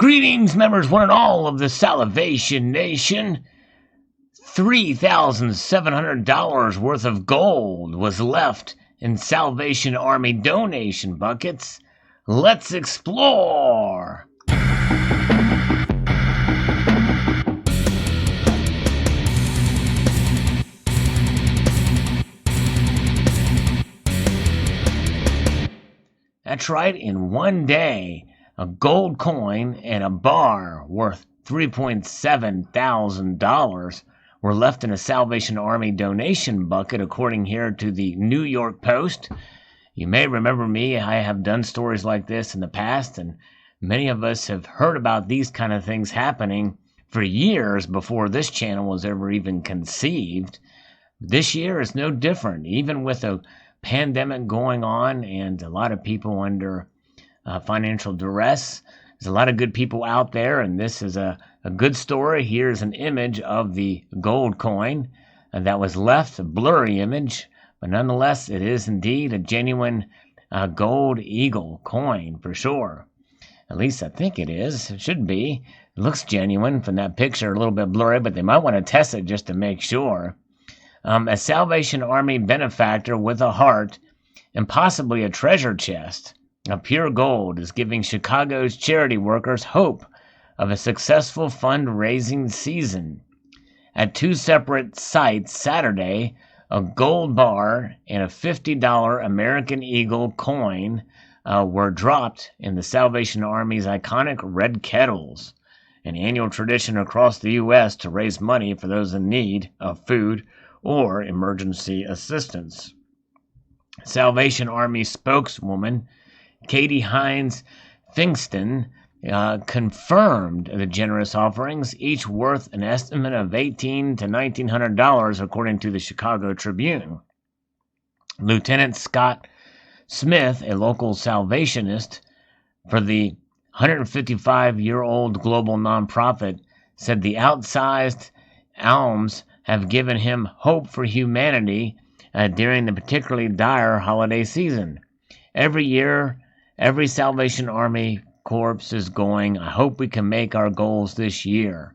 Greetings, members, one and all of the Salivation Nation. $3,700 worth of gold was left in Salvation Army donation buckets. Let's explore! That's right, in one day, a gold coin and a bar worth $3,700 were left in a Salvation Army donation bucket, according here to the New York Post. You may remember me. I have done stories like this in the past, and many of us have heard about these kind of things happening for years before this channel was ever even conceived. This year is no different, even with a pandemic going on and a lot of people under financial duress. There's a lot of good people out there, and this is a good story. Here's an image of the gold coin that was left, a blurry image, but nonetheless, it is indeed a genuine gold eagle coin for sure. At least I think it is. It should be. It looks genuine from that picture, a little bit blurry, but they might want to test it just to make sure. A Salvation Army benefactor with a heart and possibly a treasure chest of pure gold is giving Chicago's charity workers hope of a successful fundraising season. At two separate sites Saturday, a gold bar and a $50 American Eagle coin were dropped in the Salvation Army's iconic red kettles, an annual tradition across the U.S. to raise money for those in need of food or emergency assistance. Salvation Army spokeswoman Katie Hines Fingston confirmed the generous offerings, each worth an estimate of $1,800 to $1,900, according to the Chicago Tribune. Lieutenant Scott Smith, a local Salvationist for the 155-year-old global nonprofit, said the outsized alms have given him hope for humanity during the particularly dire holiday season. Every year, every Salvation Army corps is going, I hope we can make our goals this year,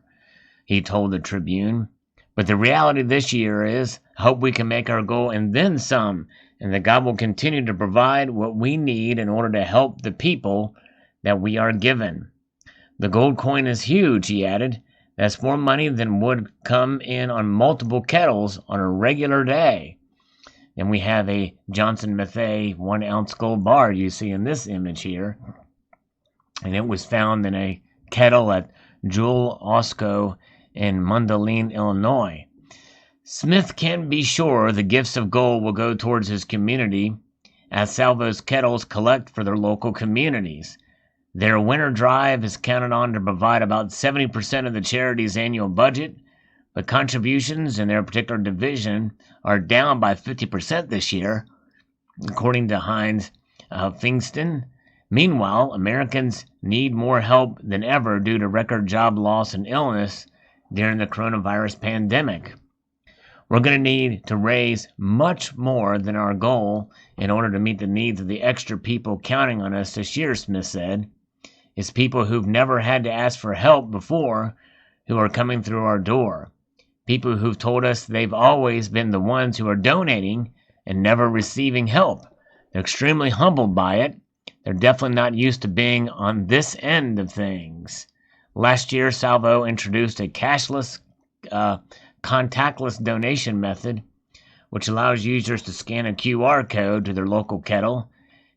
he told the Tribune. But the reality this year is, I hope we can make our goal and then some, and that God will continue to provide what we need in order to help the people that we are given. The gold coin is huge, he added. That's more money than would come in on multiple kettles on a regular day. Then we have a Johnson Mathey 1 ounce gold bar you see in this image here. And it was found in a kettle at Jewel Osco in Mundelein, Illinois. Smith can be sure the gifts of gold will go towards his community as Salvo's kettles collect for their local communities. Their winter drive is counted on to provide about 70% of the charity's annual budget, but contributions in their particular division are down by 50% this year, according to Hines Fingston. Meanwhile, Americans need more help than ever due to record job loss and illness during the coronavirus pandemic. We're going to need to raise much more than our goal in order to meet the needs of the extra people counting on us this year, Smith said. It's people who've never had to ask for help before who are coming through our door. People who've told us they've always been the ones who are donating and never receiving help. They're extremely humbled by it. They're definitely not used to being on this end of things. Last year, Salvo introduced a cashless, contactless donation method, which allows users to scan a QR code to their local kettle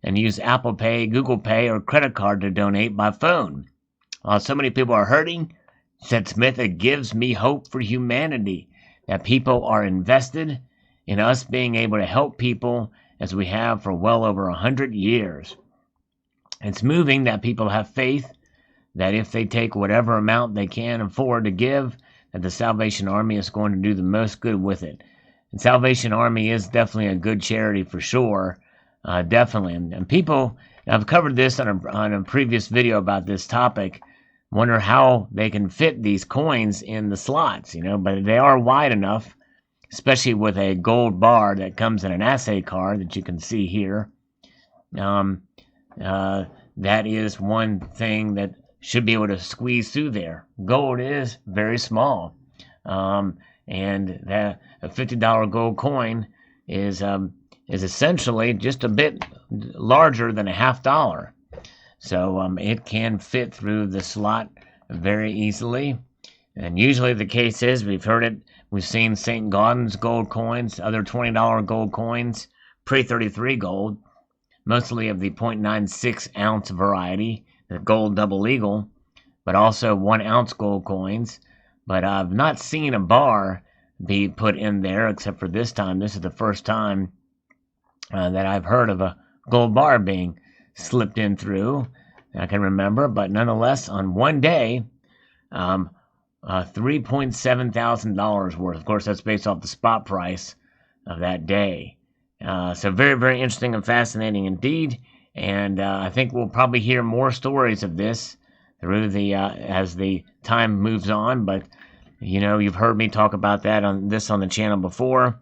and use Apple Pay, Google Pay, or credit card to donate by phone. While so many people are hurting, said Smith, it gives me hope for humanity, that people are invested in us being able to help people as we have for well over 100 years. It's moving that people have faith that if they take whatever amount they can afford to give, that the Salvation Army is going to do the most good with it. And Salvation Army is definitely a good charity for sure. Definitely. And people, I've covered this on a previous video about this topic, wonder how they can fit these coins in the slots, but they are wide enough, especially with a gold bar that comes in an assay card that you can see here. That is one thing that should be able to squeeze through there. Gold is very small. And that a $50 gold coin is essentially just a bit larger than a $50. So it can fit through the slot very easily. And usually the case is, we've seen St. Gaudens gold coins, other $20 gold coins, pre-33 gold, mostly of the 0.96 ounce variety, the gold double eagle, but also 1 ounce gold coins. But I've not seen a bar be put in there, except for this time. This is the first time that I've heard of a gold bar being slipped in through. I can remember, but nonetheless, on one day, $3.7 thousand worth. Of course, that's based off the spot price of that day. So very, very interesting and fascinating indeed. And I think we'll probably hear more stories of this through the as the time moves on. But you've heard me talk about that on the channel before,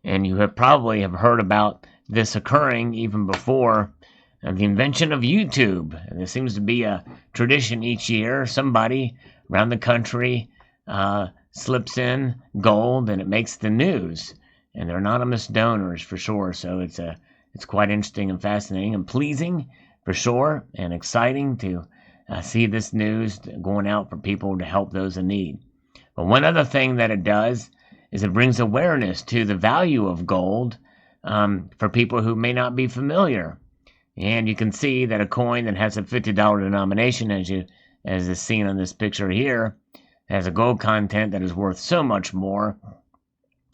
and you have probably heard about this occurring even before the invention of YouTube. And there seems to be a tradition each year. Somebody around the country slips in gold, and it makes the news. And they're anonymous donors for sure. So it's quite interesting and fascinating and pleasing for sure, and exciting to see this news going out for people to help those in need. But one other thing that it does is it brings awareness to the value of gold for people who may not be familiar. And you can see that a coin that has a $50 denomination, as is seen on this picture here, has a gold content that is worth so much more.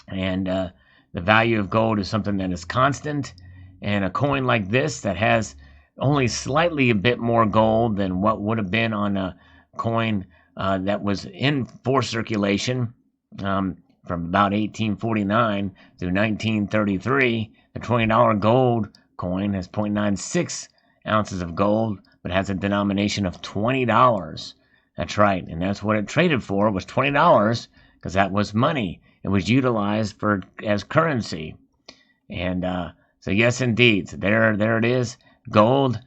And the value of gold is something that is constant. And a coin like this that has only slightly a bit more gold than what would have been on a coin that was in forced circulation from about 1849 through 1933. The $20 gold coin has 0.96 ounces of gold, but has a denomination of $20. That's right, and that's what it traded for, was $20, because that was money. It was utilized as currency. And so yes, indeed, so there it is, gold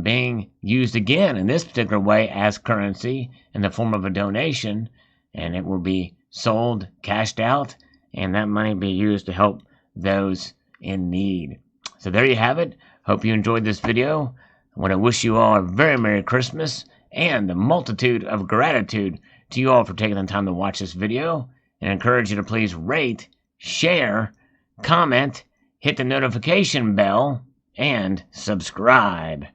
being used again in this particular way as currency in the form of a donation, and it will be sold, cashed out, and that money be used to help those in need. So there you have it. Hope you enjoyed this video. I want to wish you all a very Merry Christmas and a multitude of gratitude to you all for taking the time to watch this video, and encourage you to please rate, share, comment, hit the notification bell, and subscribe.